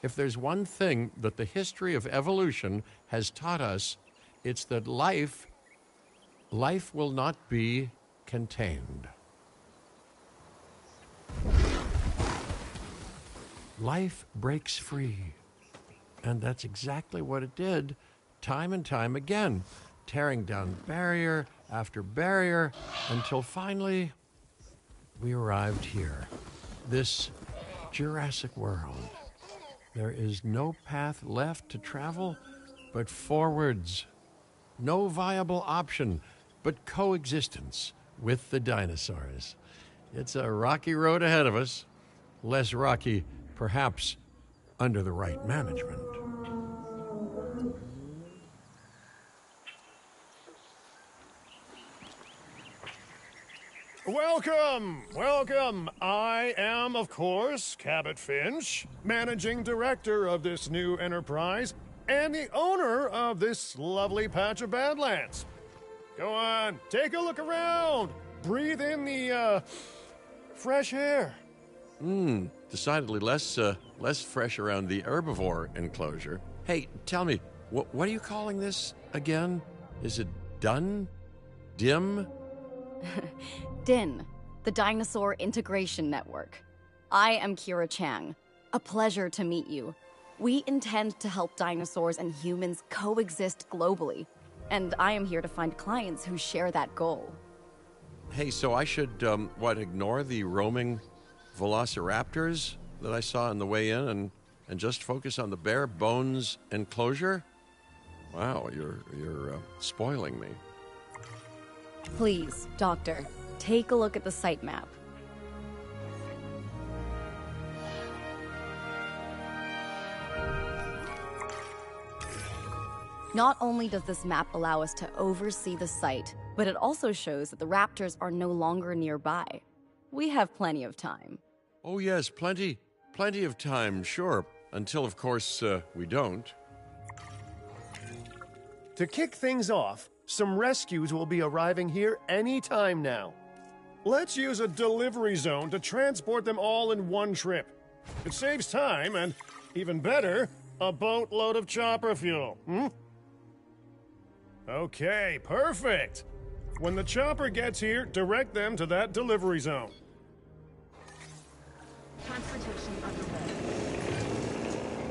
If there's one thing that the history of evolution has taught us, it's that life will not be contained. Life breaks free. And that's exactly what it did, time and time again, tearing down barrier after barrier until finally we arrived here, this Jurassic world. There is no path left to travel but forwards. No viable option but coexistence with the dinosaurs. It's a rocky road ahead of us, less rocky, perhaps, under the right management. Welcome, welcome. I am, of course, Cabot Finch, managing director of this new enterprise and the owner of this lovely patch of Badlands. Go on, take a look around. Breathe in the, fresh air. Decidedly less fresh around the herbivore enclosure. Hey, tell me, what are you calling this again? Is it done? Dim? DIN, the Dinosaur Integration Network. I am Kira Chang. A pleasure to meet you. We intend to help dinosaurs and humans coexist globally, and I am here to find clients who share that goal. Hey, so I should, ignore the roaming velociraptors that I saw on the way in and just focus on the bare bones enclosure? Wow, you're spoiling me. Please, Doctor, take a look at the site map. Not only does this map allow us to oversee the site, but it also shows that the raptors are no longer nearby. We have plenty of time. Oh yes, plenty of time, sure. Until, of course, we don't. To kick things off, some rescues will be arriving here any time now. Let's use a delivery zone to transport them all in one trip. It saves time and, even better, a boatload of chopper fuel. Okay, perfect. When the chopper gets here, direct them to that delivery zone. Transportation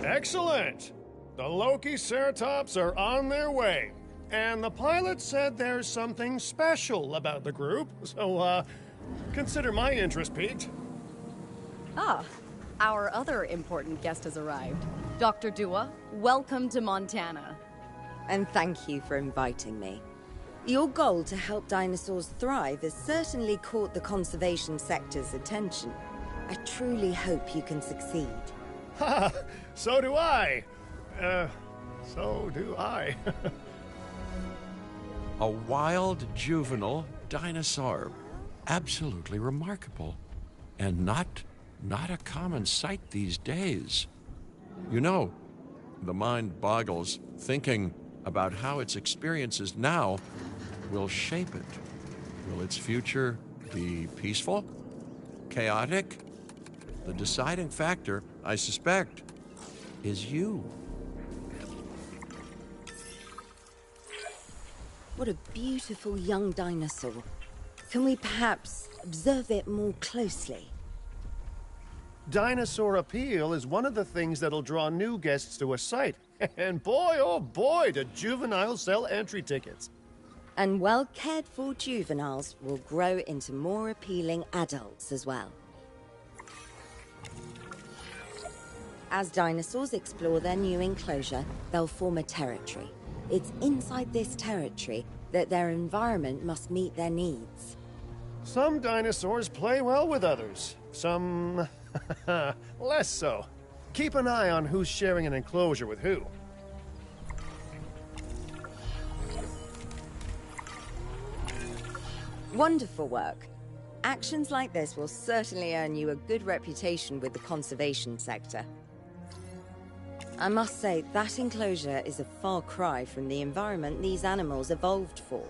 underway. Excellent! The Loki-Ceratops are on their way. And the pilot said there's something special about the group, so, consider my interest piqued. Ah, our other important guest has arrived. Dr. Dua, welcome to Montana. And thank you for inviting me. Your goal to help dinosaurs thrive has certainly caught the conservation sector's attention. I truly hope you can succeed. Ha! So do I. So do I. A wild juvenile dinosaur. Absolutely remarkable. And not a common sight these days. You know, the mind boggles thinking about how its experiences now will shape it. Will its future be peaceful? Chaotic? The deciding factor, I suspect, is you. What a beautiful young dinosaur. Can we perhaps observe it more closely? Dinosaur appeal is one of the things that'll draw new guests to a site. And boy, oh boy, do juveniles sell entry tickets. And well-cared-for juveniles will grow into more appealing adults as well. As dinosaurs explore their new enclosure, they'll form a territory. It's inside this territory that their environment must meet their needs. Some dinosaurs play well with others. Some less so. Keep an eye on who's sharing an enclosure with who. Wonderful work. Actions like this will certainly earn you a good reputation with the conservation sector. I must say, that enclosure is a far cry from the environment these animals evolved for.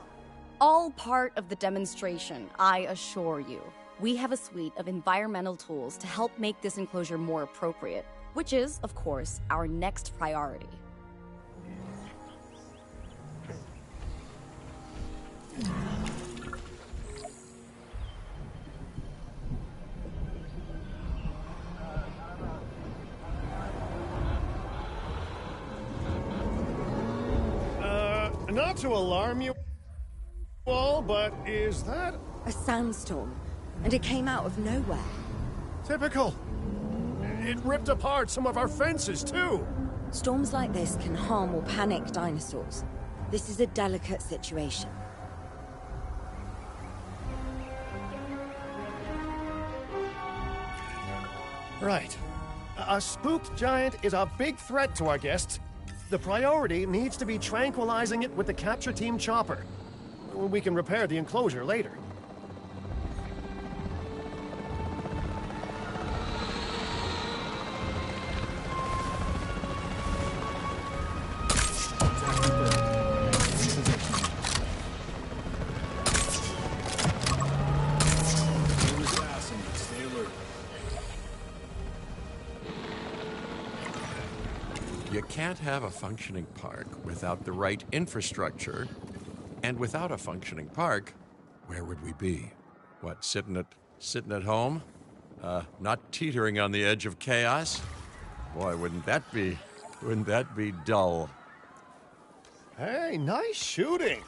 All part of the demonstration, I assure you. We have a suite of environmental tools to help make this enclosure more appropriate, which is, of course, our next priority. Not to alarm you all, but is that A sandstorm, and it came out of nowhere. typical? It ripped apart some of our fences, too. Storms like this can harm or panic dinosaurs. This is a delicate situation. Right. A spooked giant is a big threat to our guests. The priority needs to be tranquilizing it with the capture team chopper. We can repair the enclosure later. You can't have a functioning park without the right infrastructure. And without a functioning park, where would we be? What, sitting at home? Not teetering on the edge of chaos? Boy, wouldn't that be dull? Hey, nice shooting.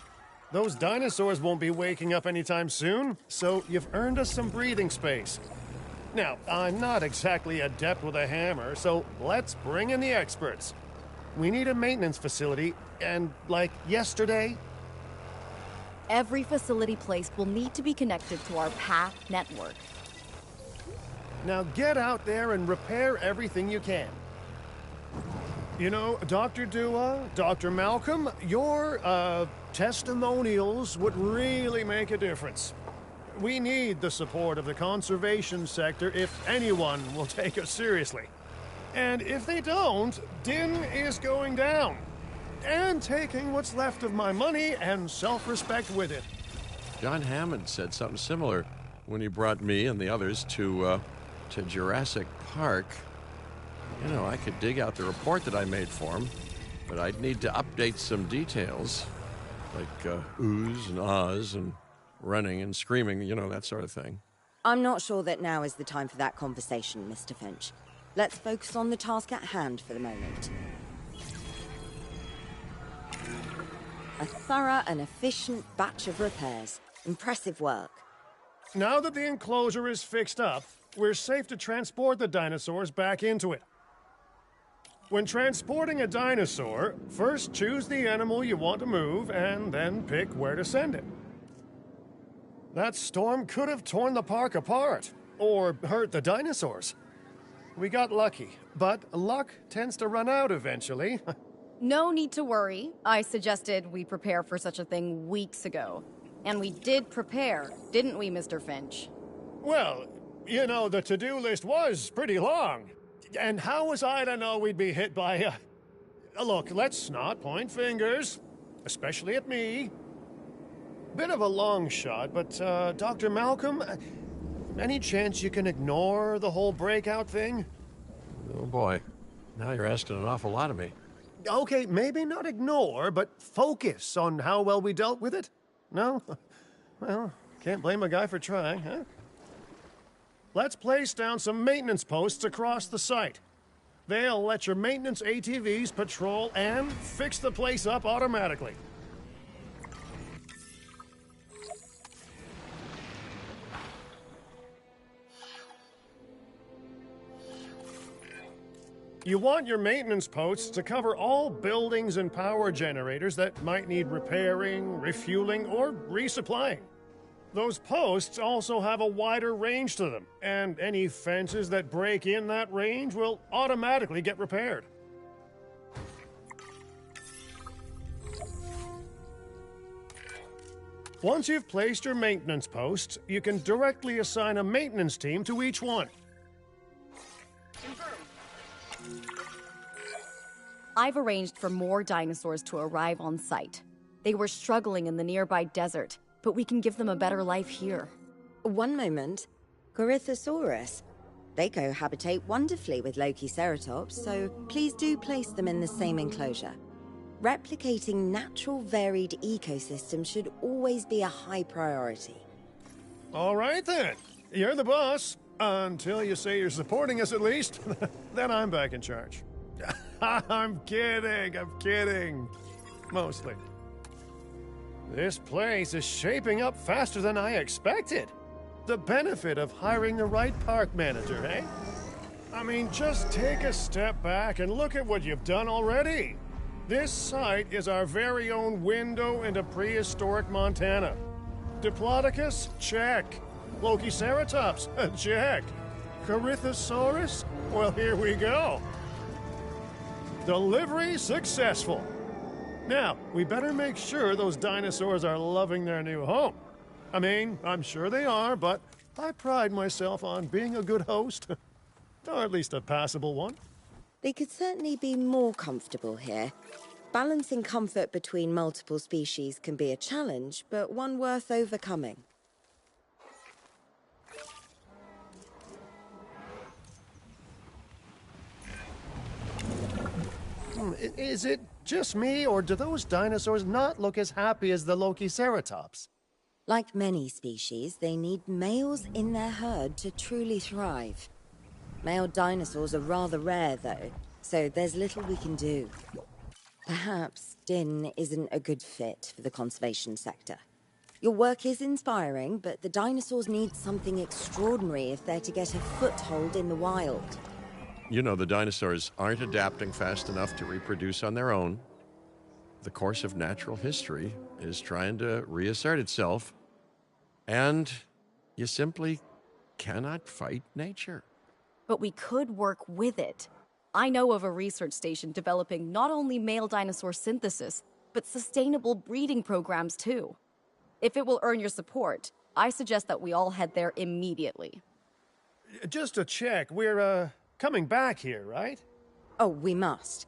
Those dinosaurs won't be waking up anytime soon, so you've earned us some breathing space. Now, I'm not exactly adept with a hammer, so let's bring in the experts. We need a maintenance facility, and like yesterday, Every facility placed will need to be connected to our PATH network. now get out there and repair everything you can. You know, Dr. Dua, Dr. Malcolm, your testimonials would really make a difference. We need the support of the conservation sector if anyone will take us seriously. And if they don't, Din is going down. And taking what's left of my money and self-respect with it. John Hammond said something similar when he brought me and the others to Jurassic Park. You know, I could dig out the report that I made for him, but I'd need to update some details, like oohs and ahs and running and screaming, you know, that sort of thing. I'm not sure that now is the time for that conversation, Mr. Finch. Let's focus on the task at hand for the moment. A thorough and efficient batch of repairs. Impressive work. Now that the enclosure is fixed up, we're safe to transport the dinosaurs back into it. When transporting a dinosaur, first choose the animal you want to move and then pick where to send it. That storm could have torn the park apart or hurt the dinosaurs. We got lucky, but luck tends to run out eventually. No need to worry. I suggested we prepare for such a thing weeks ago. And we did prepare, didn't we, Mr. Finch? Well, you know, the to-do list was pretty long. And how was I to know we'd be hit by a... Look, let's not point fingers, especially at me. Bit of a long shot, but, Dr. Malcolm, any chance you can ignore the whole breakout thing? Oh boy, now you're asking an awful lot of me. Okay, maybe not ignore, but focus on how well we dealt with it? No? Well, can't blame a guy for trying, huh? Let's place down some maintenance posts across the site. They'll let your maintenance ATVs patrol and fix the place up automatically. You want your maintenance posts to cover all buildings and power generators that might need repairing, refueling, or resupplying. Those posts also have a wider range to them, and any fences that break in that range will automatically get repaired. Once you've placed your maintenance posts, you can directly assign a maintenance team to each one. I've arranged for more dinosaurs to arrive on site. They were struggling in the nearby desert, but we can give them a better life here. One moment. Corythosaurus. They cohabitate wonderfully with Lokiceratops, so please do place them in the same enclosure. Replicating natural varied ecosystems should always be a high priority. All right then. You're the boss. Until you say you're supporting us at least. Then I'm back in charge. I'm kidding. Mostly. This place is shaping up faster than I expected. The benefit of hiring the right park manager, eh? I mean, just take a step back and look at what you've done already. This site is our very own window into prehistoric Montana. Diplodocus? Check. Lokiceratops? Check. Corythosaurus? Well, here we go. Delivery successful. Now, we better make sure those dinosaurs are loving their new home. I mean, I'm sure they are, but I pride myself on being a good host. Or at least a passable one. They could certainly be more comfortable here. Balancing comfort between multiple species can be a challenge, but one worth overcoming. Is it just me, or do those dinosaurs not look as happy as the Lokiceratops? Like many species, they need males in their herd to truly thrive. Male dinosaurs are rather rare, though, so there's little we can do. Perhaps Din isn't a good fit for the conservation sector. Your work is inspiring, but the dinosaurs need something extraordinary if they're to get a foothold in the wild. You know, the dinosaurs aren't adapting fast enough to reproduce on their own. The course of natural history is trying to reassert itself, and you simply cannot fight nature. But we could work with it. I know of a research station developing not only male dinosaur synthesis, but sustainable breeding programs too. If it will earn your support, I suggest that we all head there immediately. Just to check, we're, coming back here, right? Oh, we must.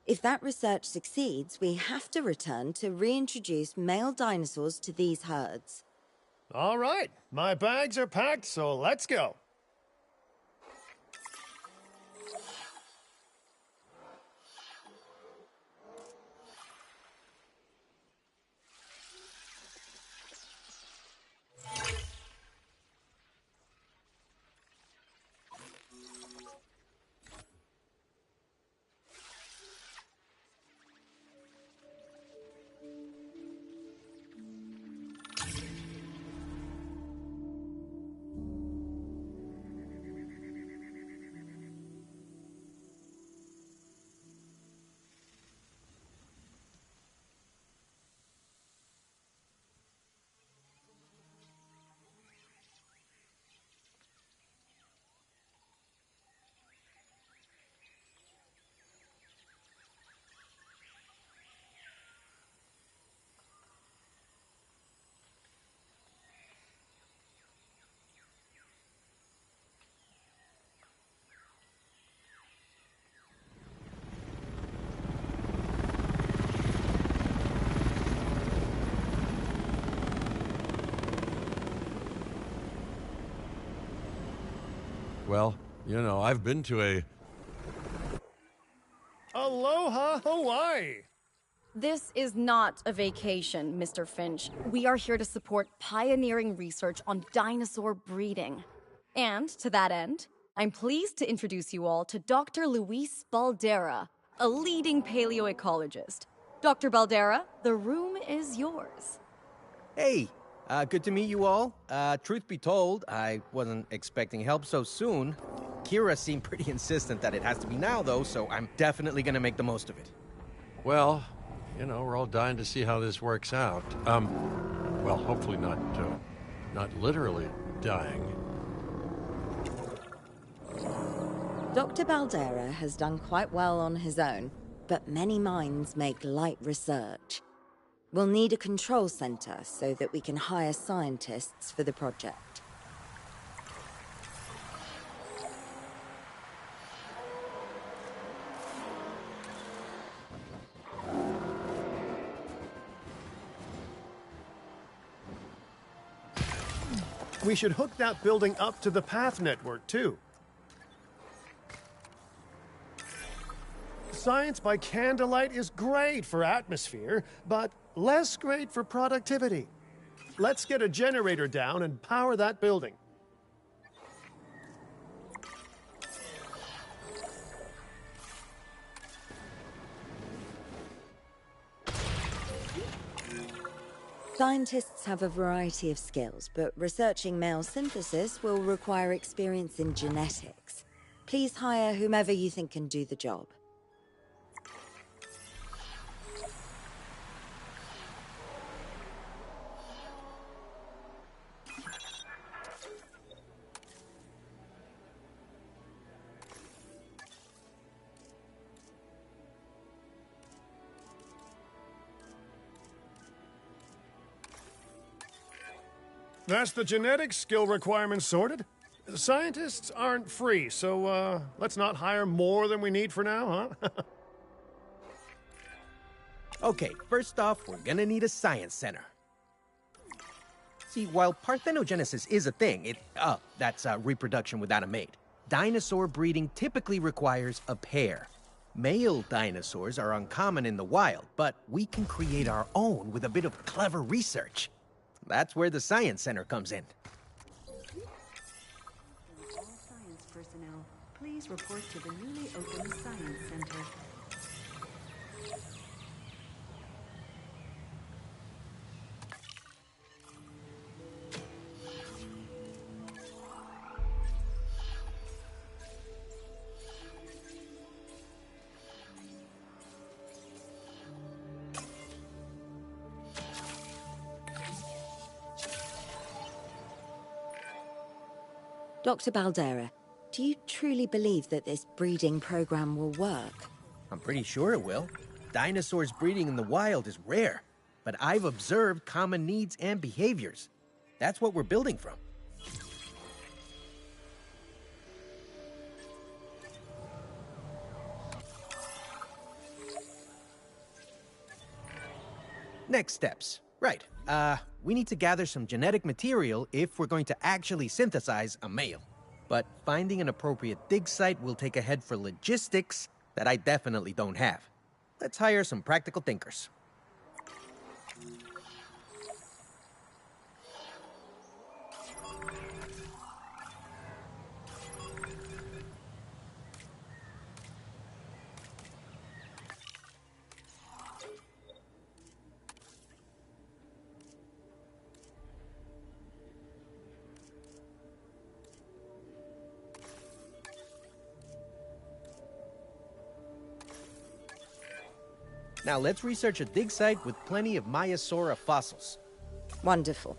If that research succeeds, we have to return to reintroduce male dinosaurs to these herds. All right, my bags are packed, so let's go. Well, you know, I've been to a... Aloha, Hawaii! This is not a vacation, Mr. Finch. We are here to support pioneering research on dinosaur breeding. And to that end, I'm pleased to introduce you all to Dr. Luis Baldera, a leading paleoecologist. Dr. Baldera, the room is yours. Hey, good to meet you all. Truth be told, I wasn't expecting help so soon. Kira seemed pretty insistent that it has to be now, though, so I'm definitely gonna make the most of it. Well, you know, we're all dying to see how this works out. Well, hopefully not literally dying. Dr. Baldera has done quite well on his own, but many minds make light research. We'll need a control center so that we can hire scientists for the project. We should hook that building up to the path network, too. Science by candlelight is great for atmosphere, but less great for productivity. Let's get a generator down and power that building. Scientists have a variety of skills, but researching male synthesis will require experience in genetics. Please hire whomever you think can do the job. That's the genetic skill requirements sorted. Scientists aren't free, so let's not hire more than we need for now, huh? Okay, first off, we're gonna need a science center. See, while parthenogenesis is a thing, that's reproduction without a mate. Dinosaur breeding typically requires a pair. Male dinosaurs are uncommon in the wild, but we can create our own with a bit of clever research. That's where the Science Center comes in. All science personnel, please report to the newly opened Science Center. Dr. Baldera, do you truly believe that this breeding program will work? I'm pretty sure it will. Dinosaurs breeding in the wild is rare, but I've observed common needs and behaviors. That's what we're building from. Next steps. Right. We need to gather some genetic material if we're going to actually synthesize a male. But finding an appropriate dig site will take a head for logistics that I definitely don't have. Let's hire some practical thinkers. Now let's research a dig site with plenty of Maiasaura fossils. Wonderful.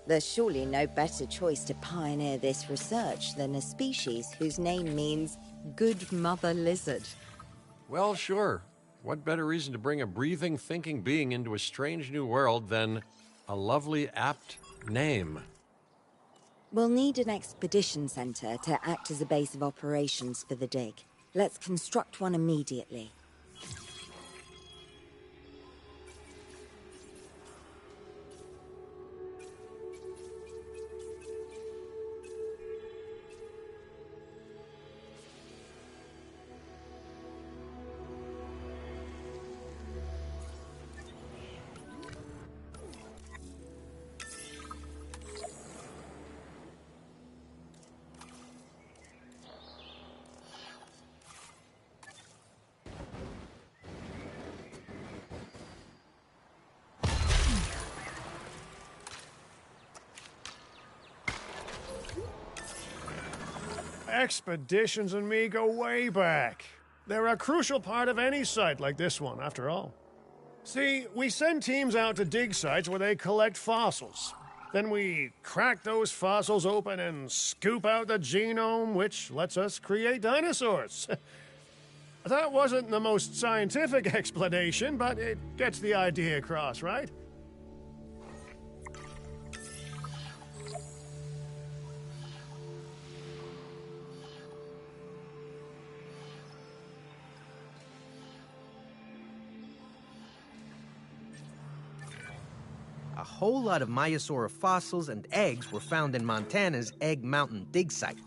There's surely no better choice to pioneer this research than a species whose name means good mother lizard. Well, sure. What better reason to bring a breathing, thinking being into a strange new world than a lovely, apt name? We'll need an expedition center to act as a base of operations for the dig. Let's construct one immediately. Expeditions and me go way back. They're a crucial part of any site like this one, after all. See, we send teams out to dig sites where they collect fossils. Then we crack those fossils open and scoop out the genome, which lets us create dinosaurs. That wasn't the most scientific explanation, but it gets the idea across, right? A whole lot of Maiasaura fossils and eggs were found in Montana's Egg Mountain dig site.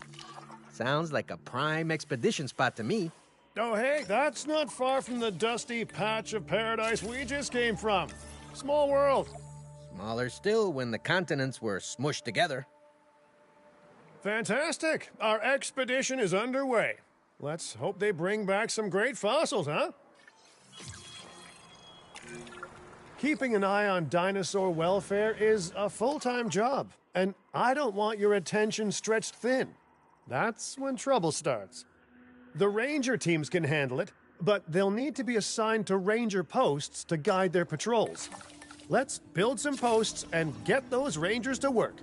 Sounds like a prime expedition spot to me. Oh, hey, that's not far from the dusty patch of paradise we just came from. Small world. Smaller still when the continents were smushed together. Fantastic. Our expedition is underway. Let's hope they bring back some great fossils, huh? Keeping an eye on dinosaur welfare is a full-time job, and I don't want your attention stretched thin. That's when trouble starts. The ranger teams can handle it, but they'll need to be assigned to ranger posts to guide their patrols. Let's build some posts and get those rangers to work.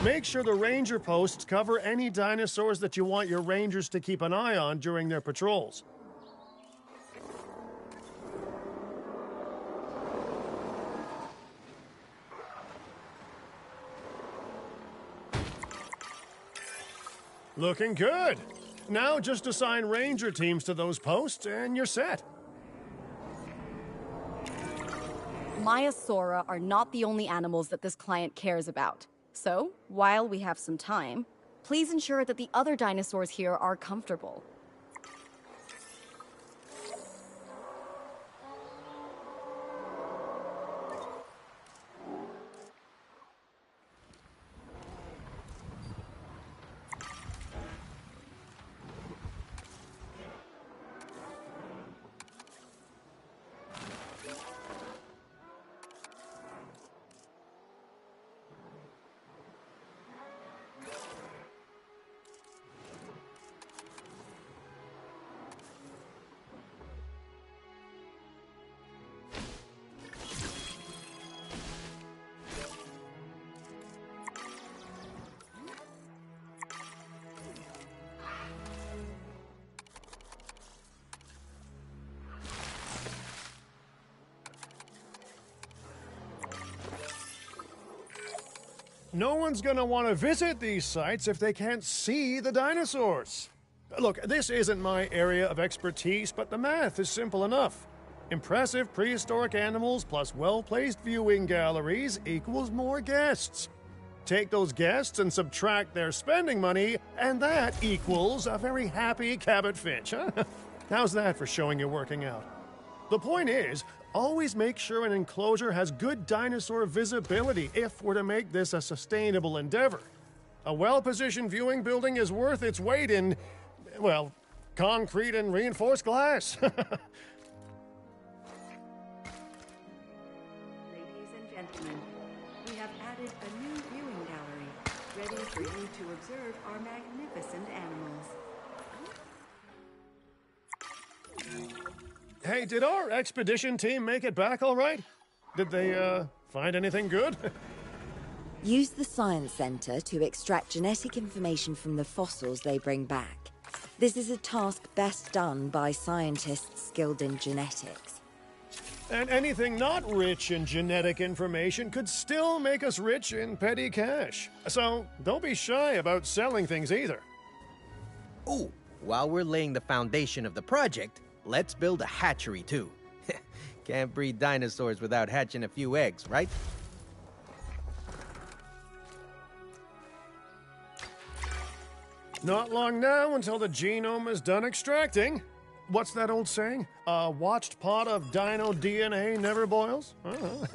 Make sure the ranger posts cover any dinosaurs that you want your rangers to keep an eye on during their patrols. Looking good. Now just assign ranger teams to those posts and you're set. Maiasaura are not the only animals that this client cares about. So, while we have some time, please ensure that the other dinosaurs here are comfortable. No one's gonna want to visit these sites if they can't see the dinosaurs. Look, this isn't my area of expertise, but the math is simple enough. Impressive prehistoric animals plus well-placed viewing galleries equals more guests. Take those guests and subtract their spending money, and that equals a very happy Cabot Finch, huh? How's that for showing you're working out? The point is, always make sure an enclosure has good dinosaur visibility if we're to make this a sustainable endeavor. A well-positioned viewing building is worth its weight in, well, concrete and reinforced glass. Ladies and gentlemen, we have added a new viewing gallery, ready for you to observe our magnificent animals. Hey, did our expedition team make it back all right? Did they, find anything good? Use the Science Center to extract genetic information from the fossils they bring back. This is a task best done by scientists skilled in genetics. And anything not rich in genetic information could still make us rich in petty cash. So don't be shy about selling things either. Ooh, while we're laying the foundation of the project, let's build a hatchery too. Can't breed dinosaurs without hatching a few eggs, right? Not long now until the genome is done extracting. What's that old saying? A watched pot of dino DNA never boils? Refueling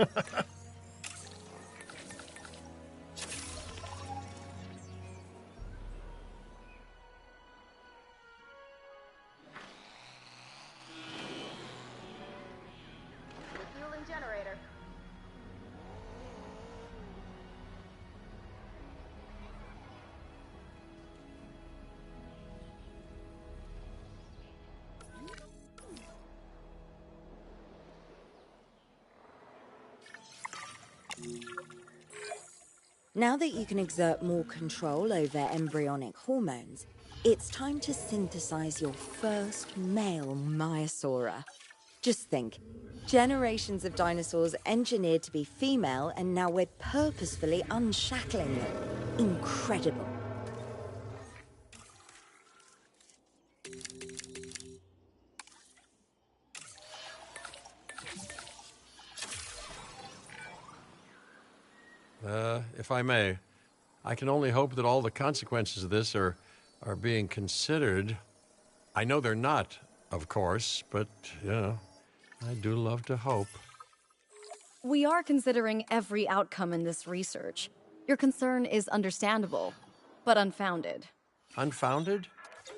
generator. Now that you can exert more control over embryonic hormones, it's time to synthesize your first male Maiasaura. Just think. Generations of dinosaurs engineered to be female, and now we're purposefully unshackling them. Incredible. If I may, I can only hope that all the consequences of this are being considered. I know they're not, of course, but, I do love to hope. We are considering every outcome in this research. Your concern is understandable, but unfounded. Unfounded?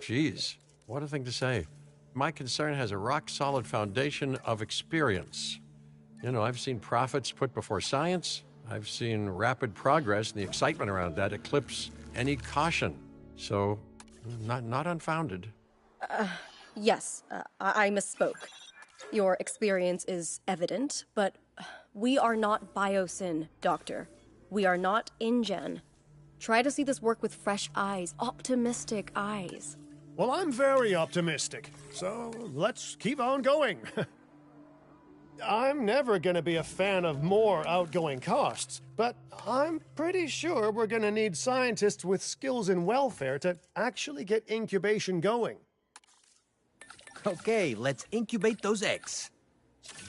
Geez, what a thing to say. My concern has a rock-solid foundation of experience. I've seen profits put before science. I've seen rapid progress, and the excitement around that eclipse any caution. So, not unfounded. Yes, I misspoke. Your experience is evident, but we are not Biosyn, Doctor. We are not InGen. Try to see this work with fresh eyes, optimistic eyes. Well, I'm very optimistic, so let's keep on going. I'm never going to be a fan of more outgoing costs, but I'm pretty sure we're going to need scientists with skills in welfare to actually get incubation going. Okay, let's incubate those eggs.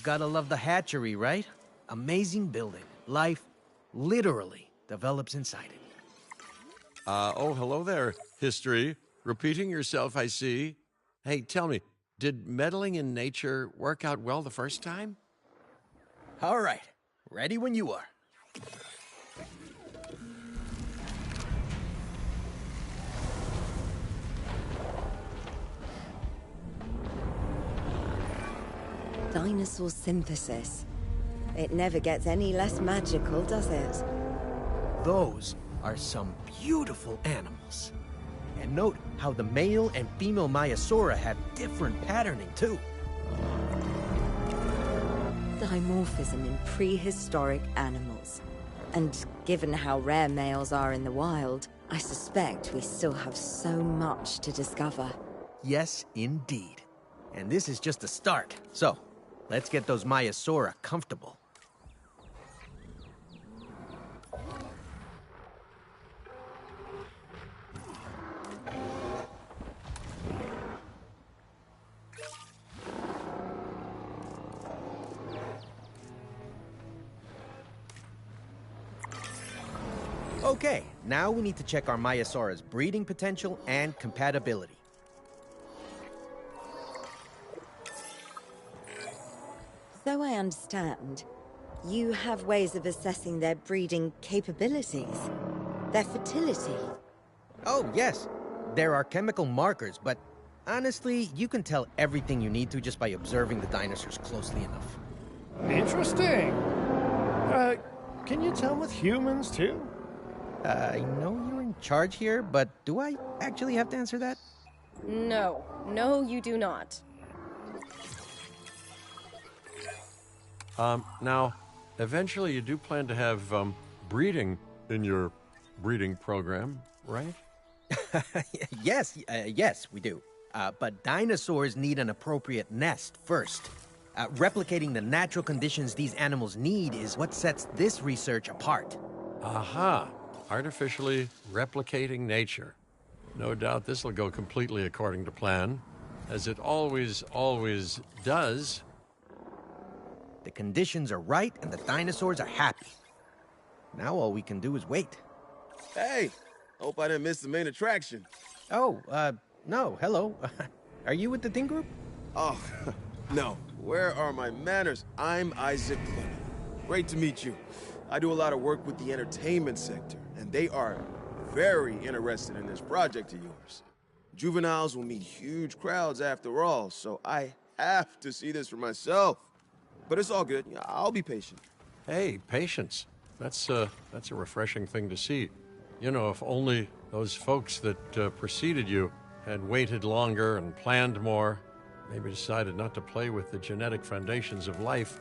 Gotta love the hatchery, right? Amazing building. Life literally develops inside it. Hello there, history. Repeating yourself, I see. Hey, tell me, did meddling in nature work out well the first time? All right, ready when you are. Dinosaur synthesis. It never gets any less magical, does it? Those are some beautiful animals. And note how the male and female Maiasaura have different patterning, too. Dimorphism in prehistoric animals. And given how rare males are in the wild, I suspect we still have so much to discover. Yes, indeed. And this is just a start. So, let's get those Maiasaura comfortable. Okay, now we need to check our Maiasaura's breeding potential and compatibility. So I understand, you have ways of assessing their breeding capabilities, their fertility. Oh, yes. There are chemical markers, but honestly, you can tell everything you need to just by observing the dinosaurs closely enough. Interesting. Can you tell with humans, too? I know you're in charge here, but do I actually have to answer that? No, you do not. Now, eventually you do plan to have breeding in your breeding program, right? Yes, we do. But dinosaurs need an appropriate nest first. Replicating the natural conditions these animals need is what sets this research apart. Aha! Artificially replicating nature. No doubt this will go completely according to plan, as it always does. The conditions are right and the dinosaurs are happy. Now all we can do is wait. Hey, hope I didn't miss the main attraction. Oh, no, hello. Are you with the Thing Group? Oh, no. Where are my manners? I'm Isaac Clement. Great to meet you. I do a lot of work with the entertainment sector, and they are very interested in this project of yours. Juveniles will meet huge crowds after all, so I have to see this for myself. But it's all good. I'll be patient. Hey, patience. That's a refreshing thing to see. If only those folks that preceded you had waited longer and planned more, maybe decided not to play with the genetic foundations of life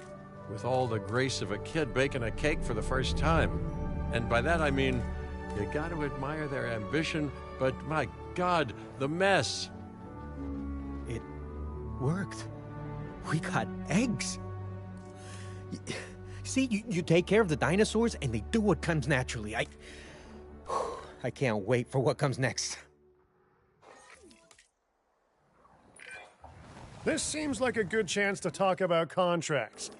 with all the grace of a kid baking a cake for the first time. And by that I mean, you got to admire their ambition, but my God, the mess. It worked. We got eggs. See, you take care of the dinosaurs and they do what comes naturally. I can't wait for what comes next. This seems like a good chance to talk about contracts.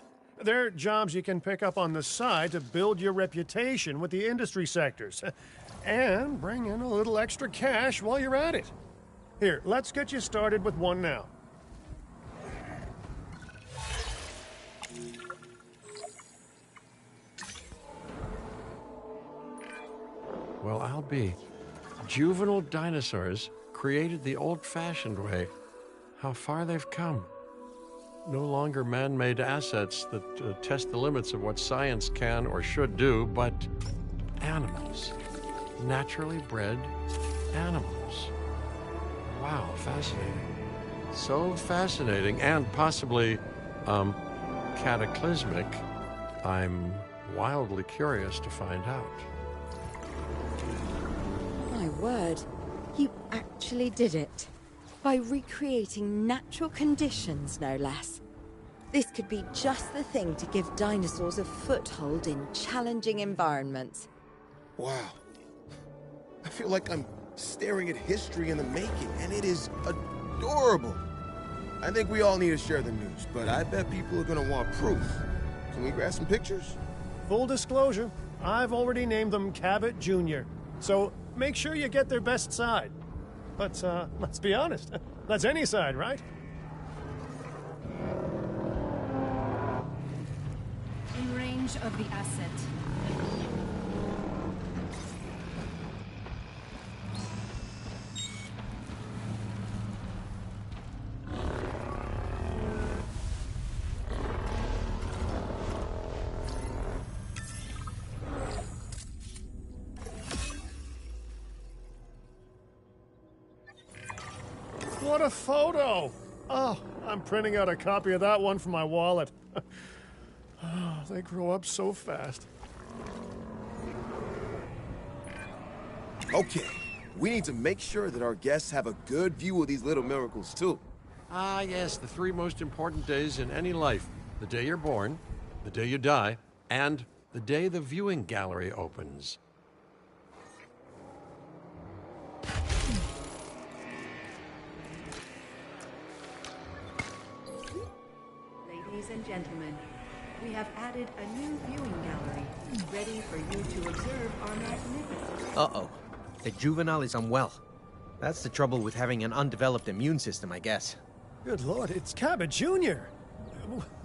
They're jobs you can pick up on the side to build your reputation with the industry sectors. And bring in a little extra cash while you're at it. Here, let's get you started with one now. Well, I'll be. Juvenile dinosaurs created the old-fashioned way. How far they've come. No longer man-made assets that test the limits of what science can or should do, but animals. Naturally bred animals. Wow, fascinating. So fascinating and possibly, cataclysmic. I'm wildly curious to find out. My word, you actually did it. By recreating natural conditions, no less. This could be just the thing to give dinosaurs a foothold in challenging environments. Wow. I feel like I'm staring at history in the making, and it is adorable. I think we all need to share the news, but I bet people are gonna want proof. Can we grab some pictures? Full disclosure, I've already named them Cabot Jr., so make sure you get their best side. But, let's be honest, that's any side, right? In range of the asset. What a photo! Oh, I'm printing out a copy of that one for my wallet. Oh, they grow up so fast. Okay, we need to make sure that our guests have a good view of these little miracles, too. Ah, yes, the three most important days in any life. The day you're born, the day you die, and the day the viewing gallery opens. Ladies and gentlemen, we have added a new viewing gallery, ready for you to observe our magnificent... Uh-oh. The juvenile is unwell. That's the trouble with having an undeveloped immune system, I guess. Good Lord, it's Cabot Jr.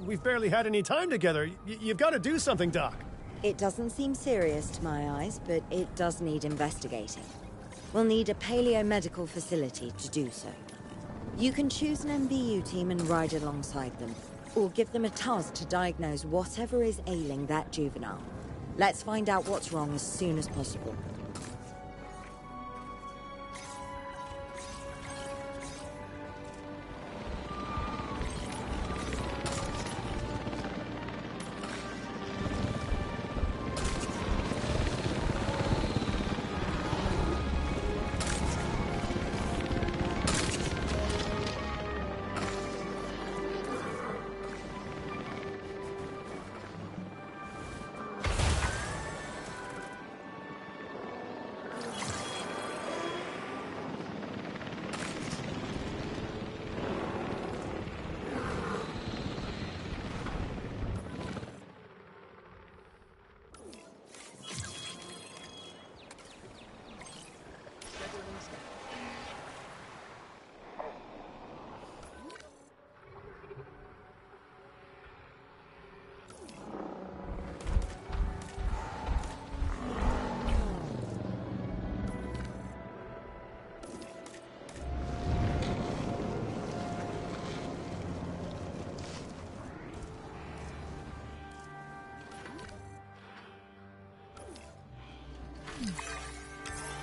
We've barely had any time together. You've got to do something, Doc. It doesn't seem serious to my eyes, but it does need investigating. We'll need a paleomedical facility to do so. You can choose an MVU team and ride alongside them, or give them a task to diagnose whatever is ailing that juvenile. Let's find out what's wrong as soon as possible.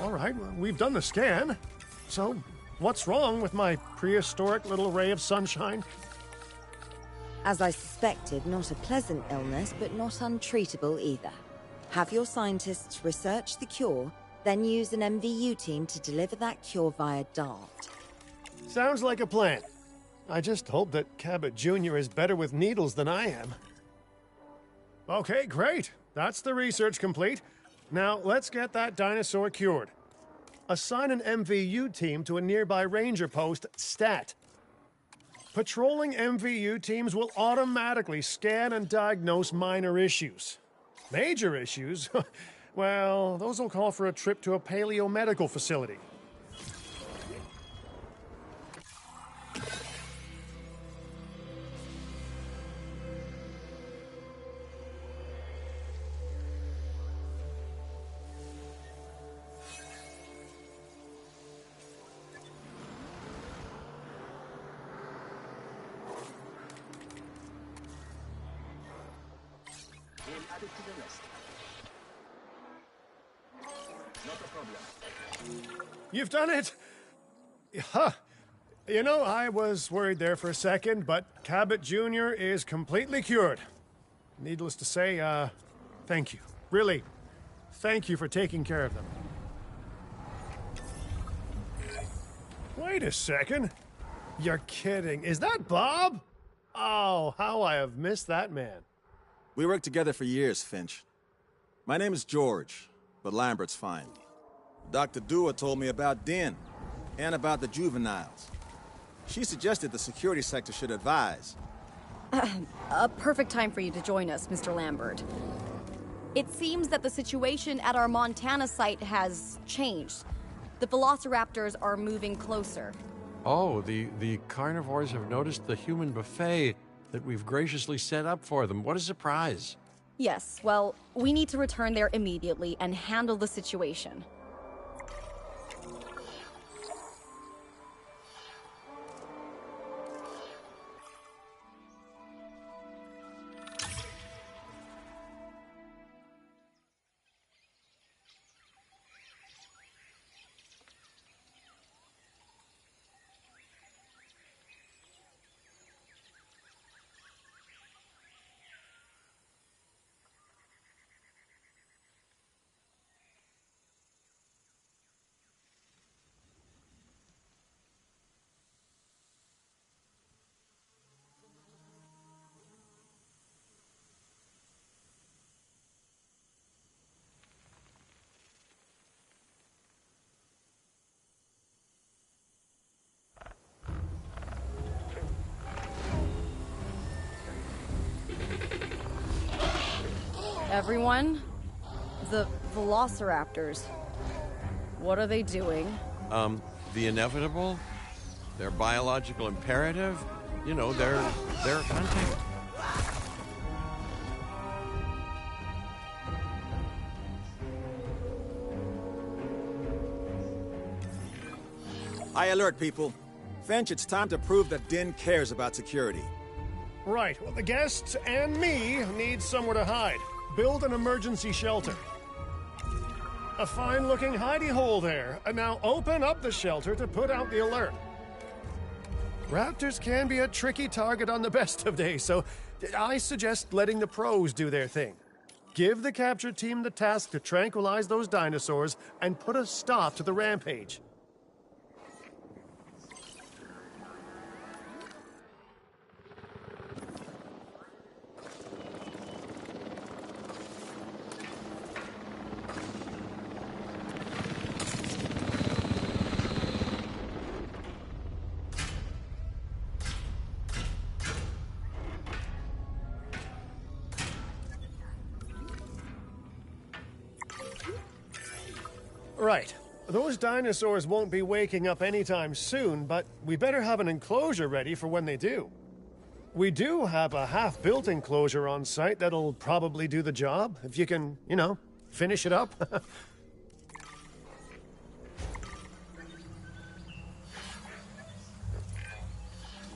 All right, well, we've done the scan. So, what's wrong with my prehistoric little ray of sunshine? As I suspected, not a pleasant illness, but not untreatable either. Have your scientists research the cure, then use an MVU team to deliver that cure via DART. Sounds like a plan. I just hope that Cabot Jr. is better with needles than I am. Okay, great. That's the research complete. Now, let's get that dinosaur cured. Assign an MVU team to a nearby ranger post, Stat. Patrolling MVU teams will automatically scan and diagnose minor issues. Major issues? Well, those will call for a trip to a paleomedical facility. You've done it! Huh. You know, I was worried there for a second, but Cabot Jr. is completely cured. Needless to say, thank you. Really, thank you for taking care of them. Wait a second. You're kidding. Is that Bob? Oh, how I have missed that man. We worked together for years, Finch. My name is George, but Lambert's fine. Dr. Dewar told me about Den, and about the juveniles. She suggested the security sector should advise. A perfect time for you to join us, Mr. Lambert. It seems that the situation at our Montana site has changed. The velociraptors are moving closer. Oh, the carnivores have noticed the human buffet that we've graciously set up for them. What a surprise. Yes, well, we need to return there immediately and handle the situation. Everyone, the velociraptors, what are they doing? The inevitable, their biological imperative, you know, they're hunting. High alert, people. Finch, it's time to prove that Den cares about security. Right, well, the guests and me need somewhere to hide. Build an emergency shelter. A fine-looking hidey hole there. And now open up the shelter to put out the alert. Raptors can be a tricky target on the best of days, so I suggest letting the pros do their thing. Give the capture team the task to tranquilize those dinosaurs and put a stop to the rampage. Right. Those dinosaurs won't be waking up anytime soon, but we better have an enclosure ready for when they do. We do have a half-built enclosure on site that'll probably do the job, if you can, you know, finish it up.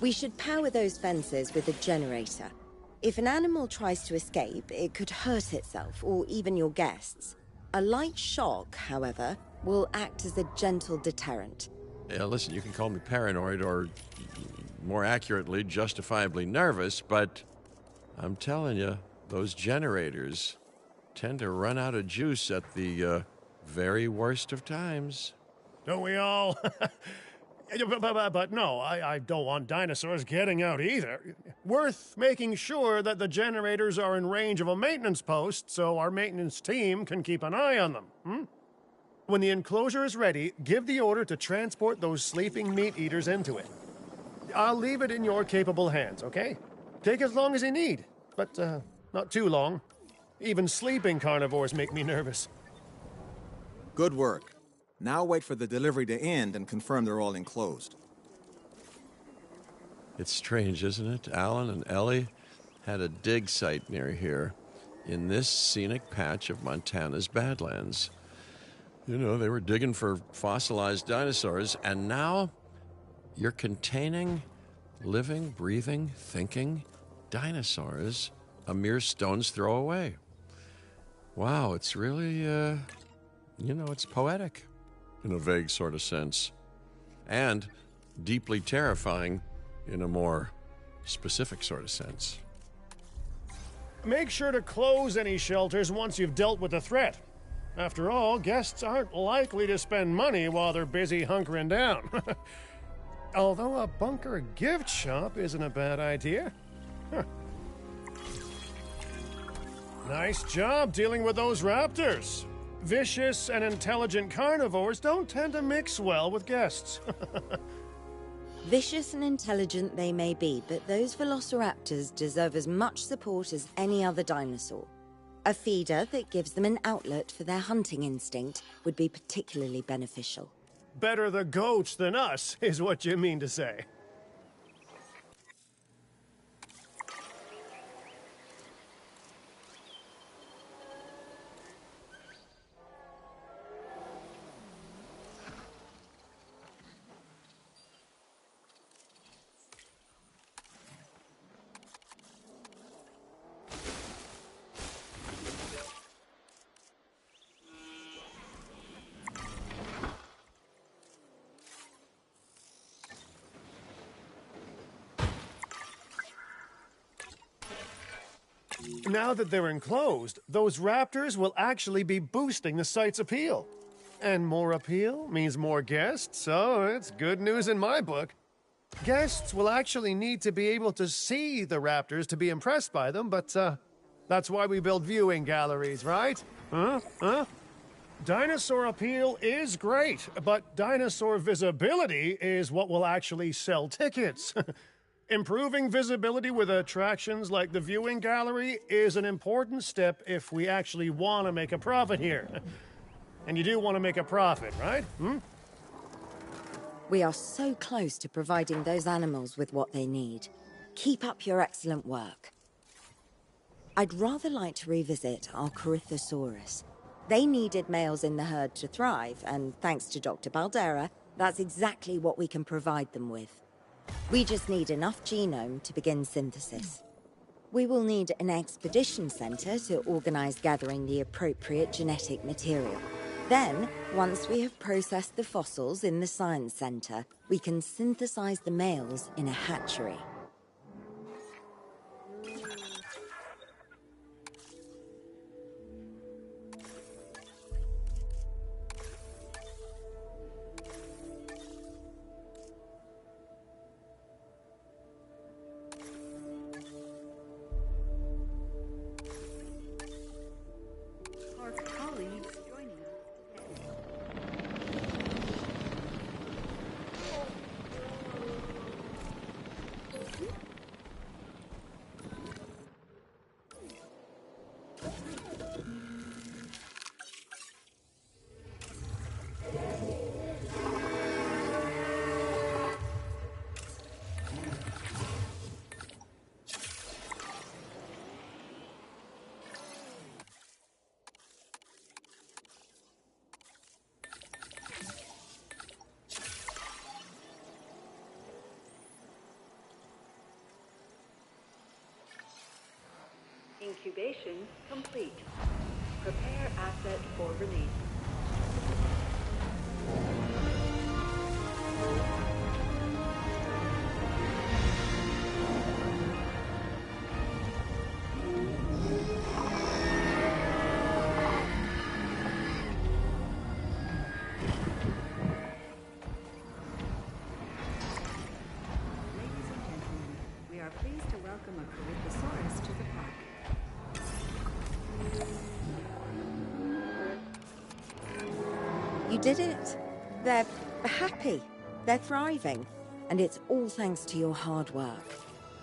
We should power those fences with a generator. If an animal tries to escape, it could hurt itself, or even your guests. A light shock, however, will act as a gentle deterrent. Yeah, listen, you can call me paranoid or, more accurately, justifiably nervous, but I'm telling you, those generators tend to run out of juice at the very worst of times. Don't we all? But no, I don't want dinosaurs getting out either. Worth making sure that the generators are in range of a maintenance post so our maintenance team can keep an eye on them. When the enclosure is ready, give the order to transport those sleeping meat eaters into it. I'll leave it in your capable hands, okay? Take as long as you need, but not too long. Even sleeping carnivores make me nervous. Good work. Now wait for the delivery to end and confirm they're all enclosed. It's strange, isn't it? Alan and Ellie had a dig site near here in this scenic patch of Montana's Badlands. You know, they were digging for fossilized dinosaurs, and now you're containing living, breathing, thinking dinosaurs a mere stone's throw away. Wow, it's really, it's poetic in a vague sort of sense, and deeply terrifying in a more specific sort of sense. Make sure to close any shelters once you've dealt with the threat. After all, guests aren't likely to spend money while they're busy hunkering down. Although a bunker gift shop isn't a bad idea. Huh. Nice job dealing with those raptors. Vicious and intelligent carnivores don't tend to mix well with guests. Vicious and intelligent they may be, but those velociraptors deserve as much support as any other dinosaur. A feeder that gives them an outlet for their hunting instinct would be particularly beneficial. Better the goats than us, is what you mean to say. Now that they're enclosed, those raptors will actually be boosting the site's appeal. And more appeal means more guests, so it's good news in my book. Guests will actually need to be able to see the raptors to be impressed by them, but that's why we build viewing galleries, right? Huh? Dinosaur appeal is great, but dinosaur visibility is what will actually sell tickets. Improving visibility with attractions like the viewing gallery is an important step if we actually want to make a profit here. And you do want to make a profit, right? We are so close to providing those animals with what they need. Keep up your excellent work. I'd rather like to revisit our Corythosaurus. They needed males in the herd to thrive, and thanks to Dr. Baldera, that's exactly what we can provide them with. We just need enough genome to begin synthesis. We will need an expedition center to organize gathering the appropriate genetic material. Then, once we have processed the fossils in the science center, we can synthesize the males in a hatchery. Our colleagues joining us today. Incubation complete. Prepare asset for release. welcome a Corythosaurus to the park. You did it. They're happy. They're thriving. And it's all thanks to your hard work.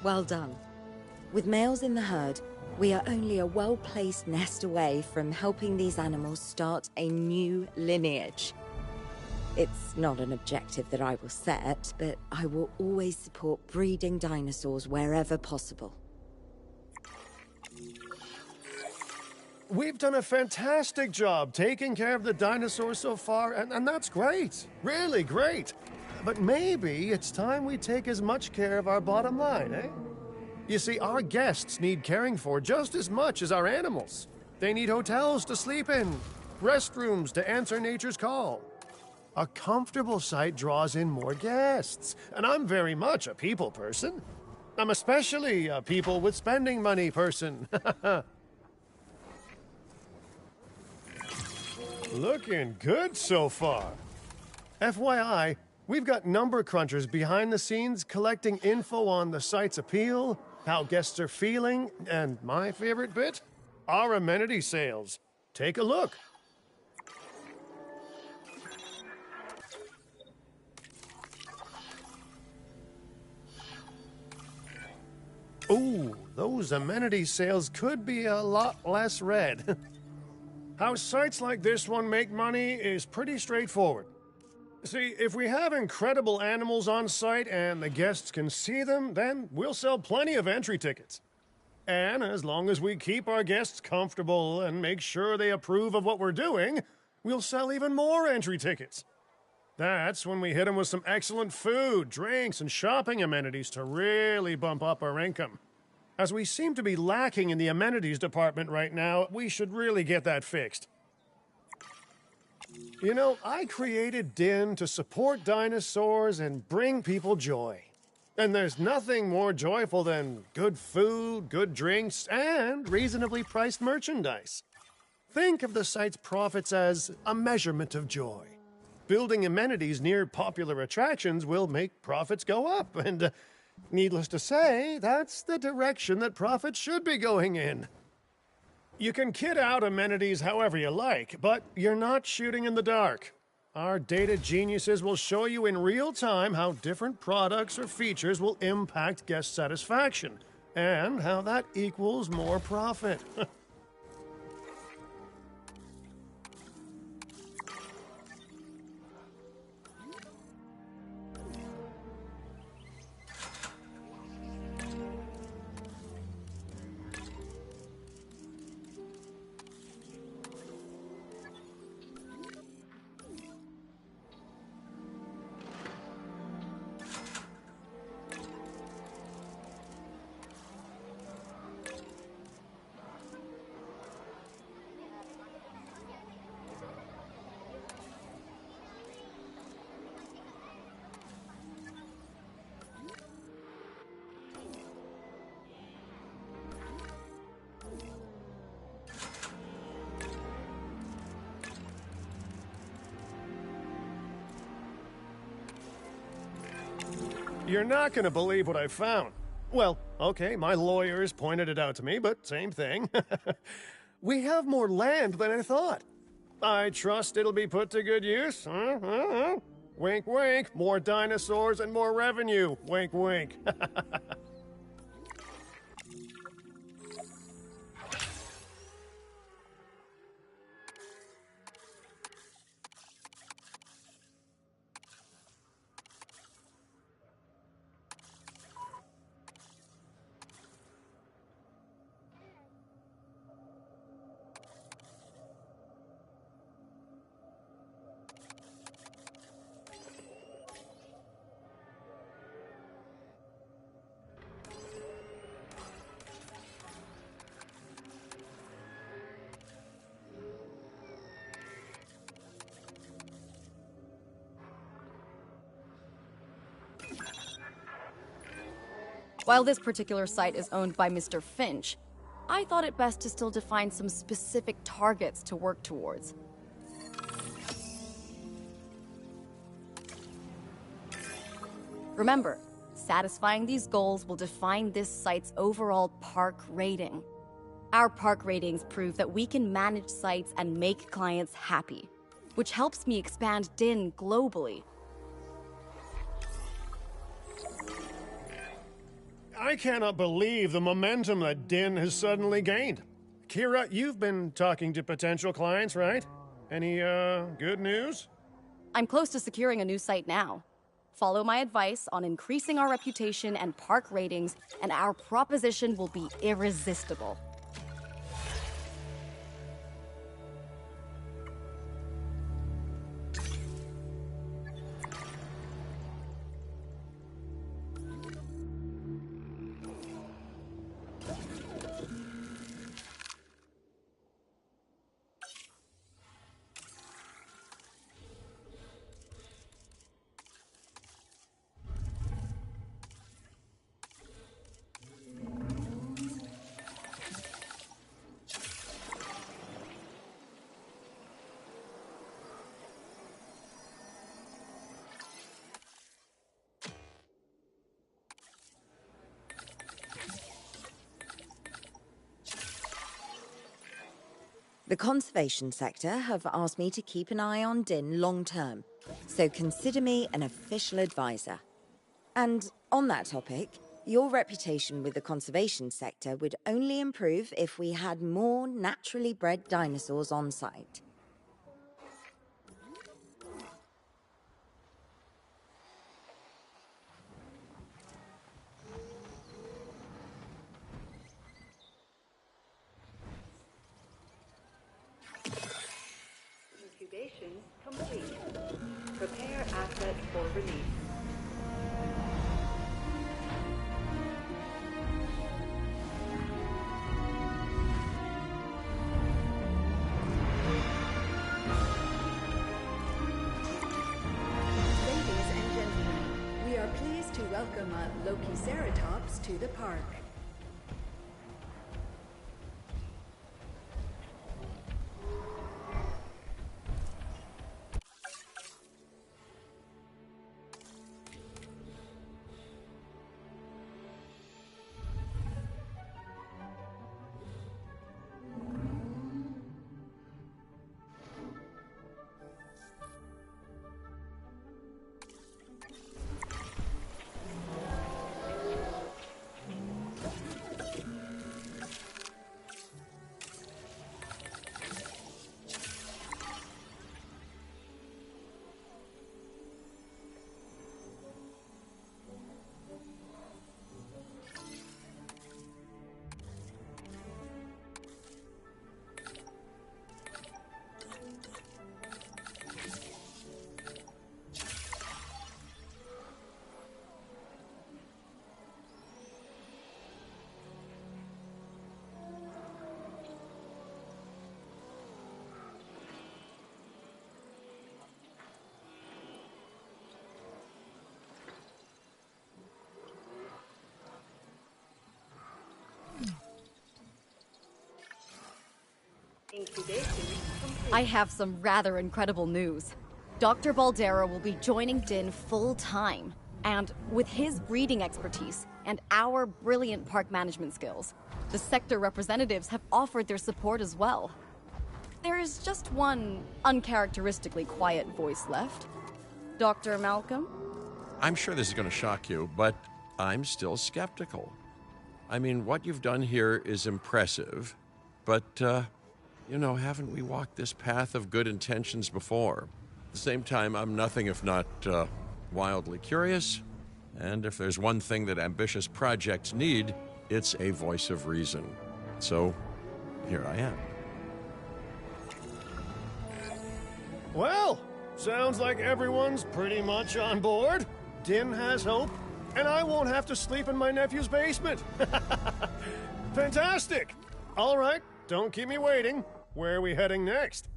Well done. With males in the herd, we are only a well-placed nest away from helping these animals start a new lineage. It's not an objective that I will set, but I will always support breeding dinosaurs wherever possible. We've done a fantastic job taking care of the dinosaurs so far, and that's great. Really great. But maybe it's time we take as much care of our bottom line, eh? You see, our guests need caring for just as much as our animals. They need hotels to sleep in, restrooms to answer nature's call. A comfortable site draws in more guests, and I'm very much a people person. I'm especially a people with spending money person. Looking good so far. FYI, we've got number crunchers behind the scenes collecting info on the site's appeal, how guests are feeling, and my favorite bit, our amenity sales. Take a look. Ooh, those amenity sales could be a lot less red. How sites like this one make money is pretty straightforward. See, if we have incredible animals on site and the guests can see them, then we'll sell plenty of entry tickets. And as long as we keep our guests comfortable and make sure they approve of what we're doing, we'll sell even more entry tickets. That's when we hit them with some excellent food, drinks, and shopping amenities to really bump up our income. As we seem to be lacking in the amenities department right now, we should really get that fixed. You know, I created Din to support dinosaurs and bring people joy. And there's nothing more joyful than good food, good drinks, and reasonably priced merchandise. Think of the site's profits as a measurement of joy. Building amenities near popular attractions will make profits go up, and needless to say, that's the direction that profits should be going in. You can kit out amenities however you like, but you're not shooting in the dark. Our data geniuses will show you in real time how different products or features will impact guest satisfaction, and how that equals more profit. You're not going to believe what I found. Well, okay, my lawyers pointed it out to me, but same thing. We have more land than I thought. I trust it'll be put to good use. Wink, wink. More dinosaurs and more revenue. Wink, wink. While this particular site is owned by Mr. Finch, I thought it best to still define some specific targets to work towards. Remember, Satisfying these goals will define this site's overall park rating. Our park ratings prove that we can manage sites and make clients happy, which helps me expand DIN globally. I cannot believe the momentum that DIN has suddenly gained. Kira, you've been talking to potential clients, right? Any, good news? I'm close to securing a new site now. Follow my advice on increasing our reputation and park ratings, and our proposition will be irresistible. The conservation sector have asked me to keep an eye on DIN long term, so consider me an official advisor. And on that topic, your reputation with the conservation sector would only improve if we had more naturally bred dinosaurs on site. Incubation complete. Prepare asset for release. Ladies and gentlemen, we are pleased to welcome a Lokiceratops to the park. Incubation complete. I have some rather incredible news. Dr. Baldera will be joining DIN full-time, and with his breeding expertise and our brilliant park management skills, the sector representatives have offered their support as well. There is just one uncharacteristically quiet voice left. Dr. Malcolm? I'm sure this is going to shock you, but I'm still skeptical. I mean, what you've done here is impressive, but, haven't we walked this path of good intentions before? At the same time, I'm nothing if not wildly curious, and if there's one thing that ambitious projects need, it's a voice of reason. So, here I am. Well, sounds like everyone's pretty much on board. DIN has hope, and I won't have to sleep in my nephew's basement. Fantastic! All right, don't keep me waiting. Where are we heading next?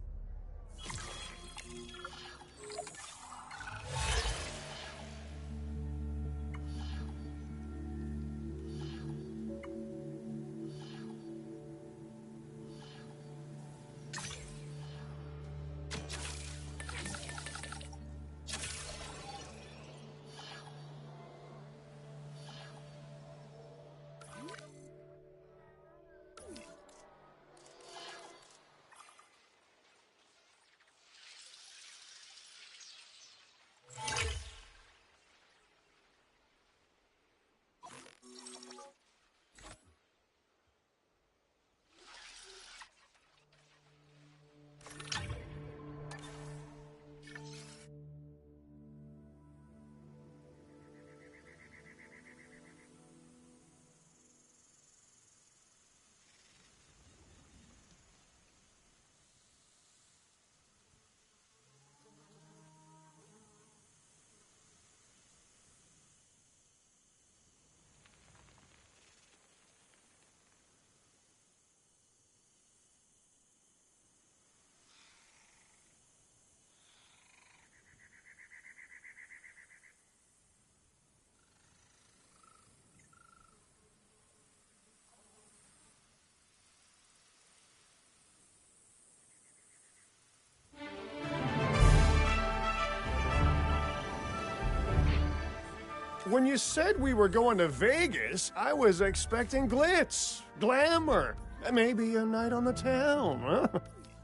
When you said we were going to Vegas, I was expecting glitz, glamour, maybe a night on the town, huh?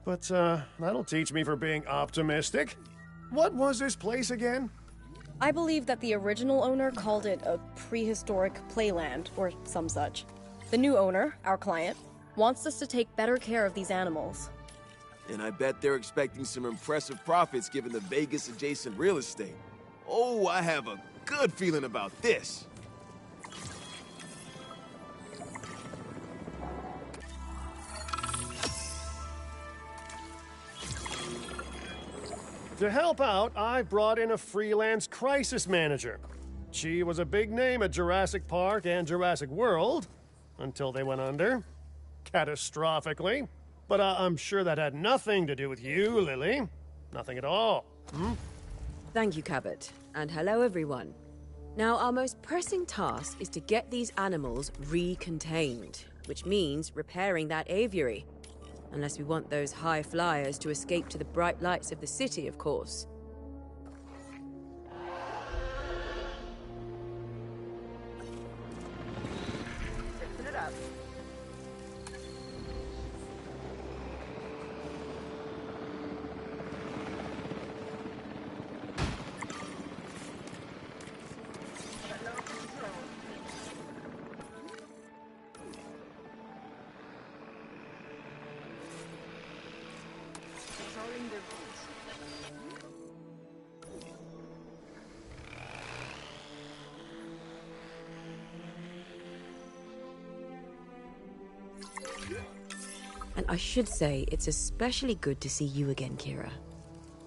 But, that'll teach me for being optimistic. What was this place again? I believe that the original owner called it a prehistoric playland, or some such. The new owner, our client, wants us to take better care of these animals. And I bet they're expecting some impressive profits given the Vegas-adjacent real estate. Oh, I have a good feeling about this. To help out, I brought in a freelance crisis manager. She was a big name at Jurassic Park and Jurassic World, until they went under. Catastrophically. But I'm sure that had nothing to do with you, Lily. Nothing at all. Thank you, Cabot. And hello, everyone. Now, our most pressing task is to get these animals recontained, which means repairing that aviary. Unless we want those high flyers to escape to the bright lights of the city, of course. Fixing it up. Controlling the route. And I should say, it's especially good to see you again, Kira.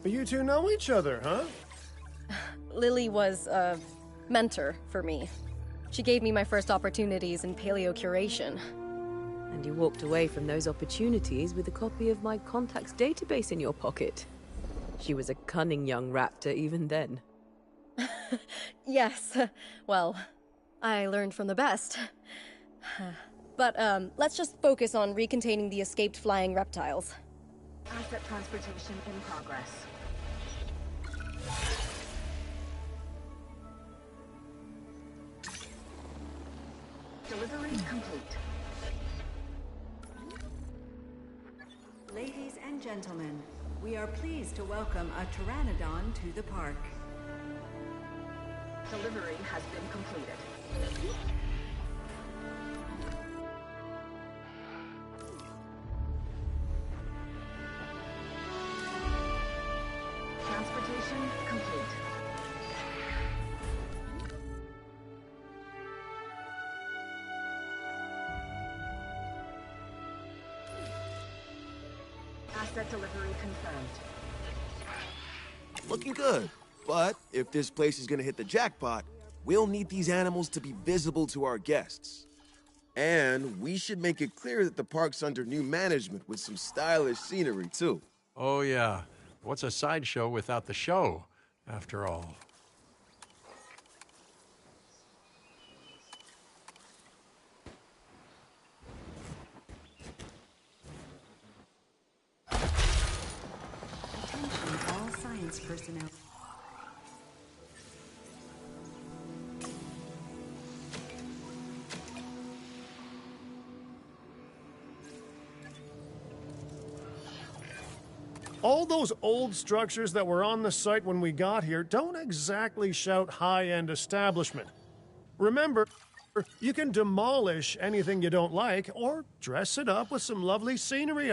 You two know each other, huh? Lily was a mentor for me. She gave me my first opportunities in paleocuration. And you walked away from those opportunities with a copy of my contacts database in your pocket. She was a cunning young raptor even then. Yes, well, I learned from the best. But, let's just focus on recontaining the escaped flying reptiles. Asset transportation in progress. Delivery complete. Ladies and gentlemen, we are pleased to welcome a pteranodon to the park. Delivery has been completed. Transportation complete. Asset delivery confirmed. Looking good. But if this place is gonna hit the jackpot, we'll need these animals to be visible to our guests. And we should make it clear that the park's under new management with some stylish scenery, too. Oh, yeah. What's a sideshow without the show, after all? Attention all science personnel. All those old structures that were on the site when we got here don't exactly shout high-end establishment. Remember, you can demolish anything you don't like or dress it up with some lovely scenery.